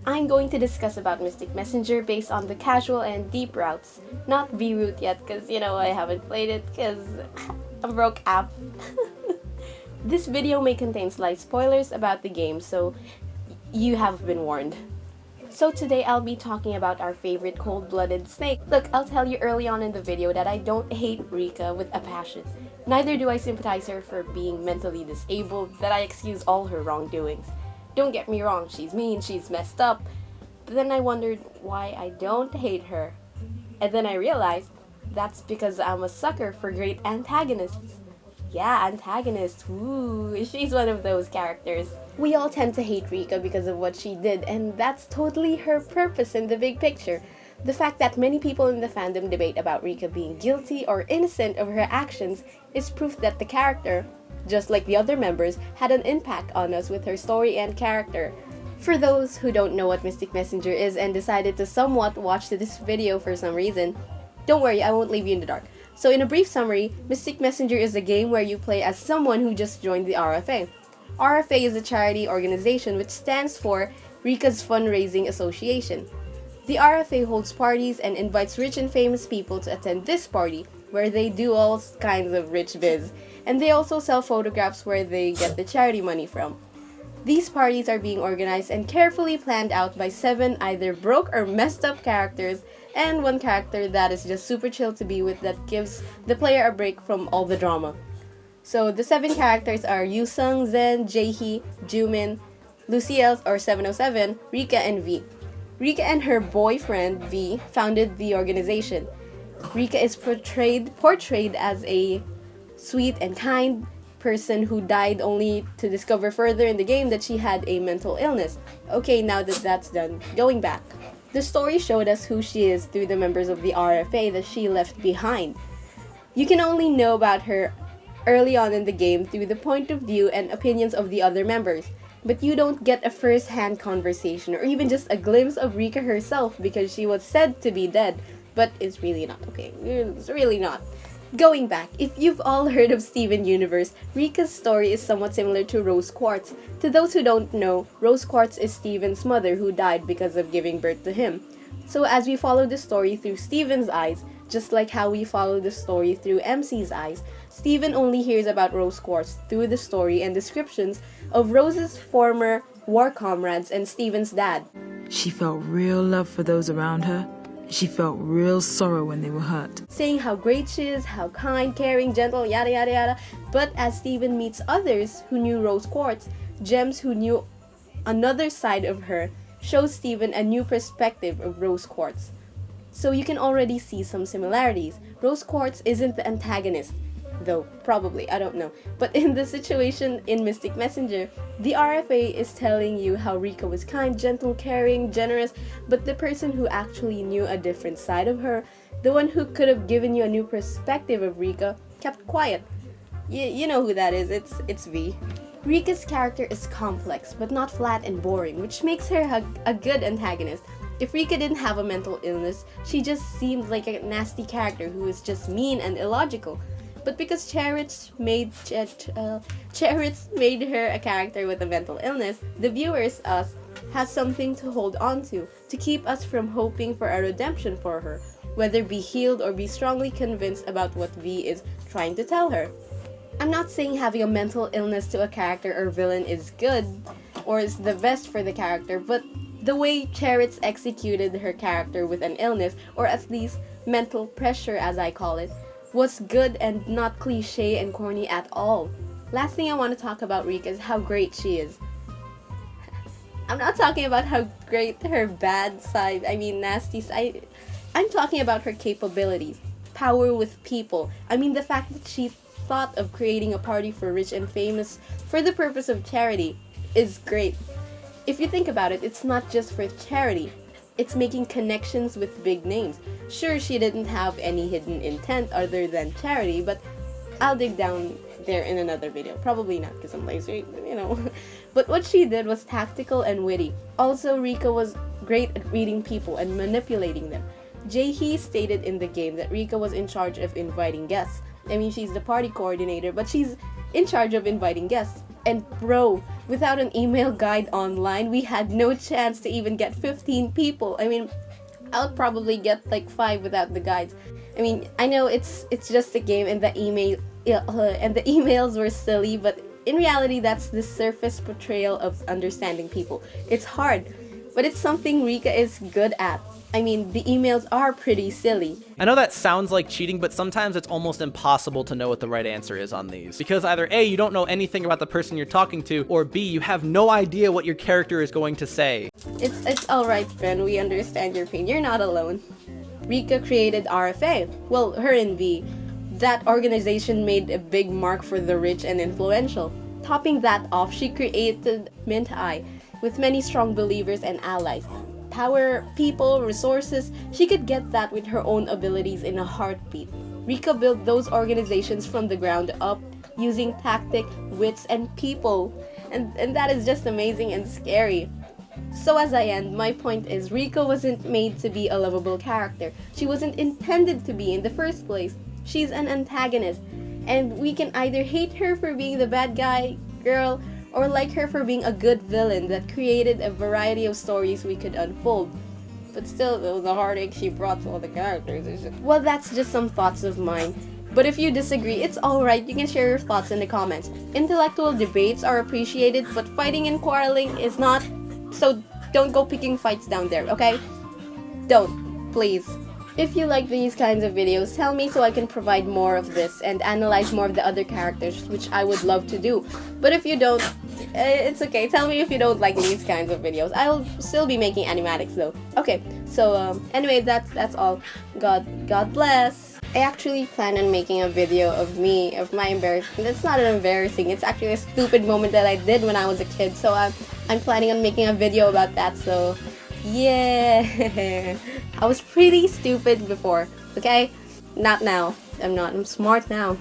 I'm going to discuss about Mystic Messenger based on the casual and deep routes, not V route yet because I haven't played it because I'm broke app. This video may contain slight spoilers about the game, so you have been warned. So today I'll be talking about our favorite cold-blooded snake. Look, I'll tell you early on in the video that I don't hate Rika with a passion. Neither do I sympathize her for being mentally disabled, that I excuse all her wrongdoings. Don't get me wrong, she's mean, she's messed up. But then I wondered why I don't hate her. And then I realized that's because I'm a sucker for great antagonists. Yeah, antagonist. Ooh, she's one of those characters. We all tend to hate Rika because of what she did, and that's totally her purpose in the big picture. The fact that many people in the fandom debate about Rika being guilty or innocent of her actions is proof that the character, just like the other members, had an impact on us with her story and character. For those who don't know what Mystic Messenger is and decided to somewhat watch this video for some reason, don't worry, I won't leave you in the dark. So in a brief summary, Mystic Messenger is a game where you play as someone who just joined the RFA. RFA is a charity organization which stands for Rika's Fundraising Association. The RFA holds parties and invites rich and famous people to attend this party, where they do all kinds of rich biz, and they also sell photographs where they get the charity money from. These parties are being organized and carefully planned out by 7 either broke or messed up characters, and 1 character that is just super chill to be with that gives the player a break from all the drama. So the 7 characters are Yoosung, Zen, Jaehee, Jumin, Lucille or 707, Rika, and V. Rika and her boyfriend V founded the organization. Rika is portrayed as a sweet and kind person who died only to discover further in the game that she had a mental illness. Okay, now that that's done, going back. The story showed us who she is through the members of the RFA that she left behind. You can only know about her early on in the game through the point of view and opinions of the other members, but you don't get a first-hand conversation or even just a glimpse of Rika herself because she was said to be dead, but it's really not, okay? It's really not. Going back, if you've all heard of Steven Universe, Rika's story is somewhat similar to Rose Quartz. To those who don't know, Rose Quartz is Steven's mother who died because of giving birth to him. So as we follow the story through Steven's eyes, just like how we follow the story through MC's eyes, Steven only hears about Rose Quartz through the story and descriptions of Rose's former war comrades and Steven's dad. She felt real love for those around her. She felt real sorrow when they were hurt. Saying how great she is, how kind, caring, gentle, yada yada yada. But as Steven meets others who knew Rose Quartz, gems who knew another side of her, shows Steven a new perspective of Rose Quartz. So you can already see some similarities. Rose Quartz isn't the antagonist, though probably, I don't know. But in the situation in Mystic Messenger, the RFA is telling you how Rika was kind, gentle, caring, generous, but the person who actually knew a different side of her, the one who could have given you a new perspective of Rika, kept quiet. You know who that is, it's V. Rika's character is complex, but not flat and boring, which makes her a good antagonist. If Rika didn't have a mental illness, she just seemed like a nasty character who is just mean and illogical. But because Charits made her a character with a mental illness, the viewers, us, has something to hold on to keep us from hoping for a redemption for her, whether be healed or be strongly convinced about what V is trying to tell her. I'm not saying having a mental illness to a character or villain is good, or is the best for the character, but the way Charits executed her character with an illness, or at least mental pressure as I call it, was good and not cliche and corny at all. Last thing I want to talk about Rika is how great she is. I'm not talking about how great her bad side, nasty side. I'm talking about her capabilities, power with people. The fact that she thought of creating a party for rich and famous for the purpose of charity is great. If you think about it, it's not just for charity. It's making connections with big names. Sure, she didn't have any hidden intent other than charity, but I'll dig down there in another video. Probably not because I'm lazy, But what she did was tactical and witty. Also, Rika was great at reading people and manipulating them. Jaehee stated in the game that Rika was in charge of inviting guests. She's the party coordinator, but she's in charge of inviting guests. And bro, without an email guide online, we had no chance to even get 15 people. I mean, I'll probably get like 5 without the guides. I mean, I know it's just a game and the emails were silly, but in reality, that's the surface portrayal of understanding people. It's hard, but it's something Rika is good at. I mean, the emails are pretty silly. I know that sounds like cheating, but sometimes it's almost impossible to know what the right answer is on these. Because either A, you don't know anything about the person you're talking to, or B, you have no idea what your character is going to say. It's alright, friend, we understand your pain. You're not alone. Rika created RFA. Well, her and V. That organization made a big mark for the rich and influential. Topping that off, she created Mint Eye, with many strong believers and allies. Power, people, resources, she could get that with her own abilities in a heartbeat. Rika built those organizations from the ground up, using tactic, wits, and people. And that is just amazing and scary. So as I end, my point is Rika wasn't made to be a lovable character. She wasn't intended to be in the first place. She's an antagonist. And we can either hate her for being the bad guy, girl, or like her for being a good villain that created a variety of stories we could unfold. But still, though, the heartache she brought to all the characters is just... Well, that's just some thoughts of mine. But if you disagree, it's alright, you can share your thoughts in the comments. Intellectual debates are appreciated, but fighting and quarreling is not. So don't go picking fights down there, okay? Don't, please. If you like these kinds of videos, tell me so I can provide more of this and analyze more of the other characters, which I would love to do. But if you don't, it's okay. Tell me if you don't like these kinds of videos. I'll still be making animatics though. Okay, so anyway, that's all. God bless. I actually plan on making a video of my embarrassment. It's not an embarrassing, it's actually a stupid moment that I did when I was a kid. So I'm planning on making a video about that, so yeah. I was pretty stupid before, okay? Not now. I'm not. I'm smart now.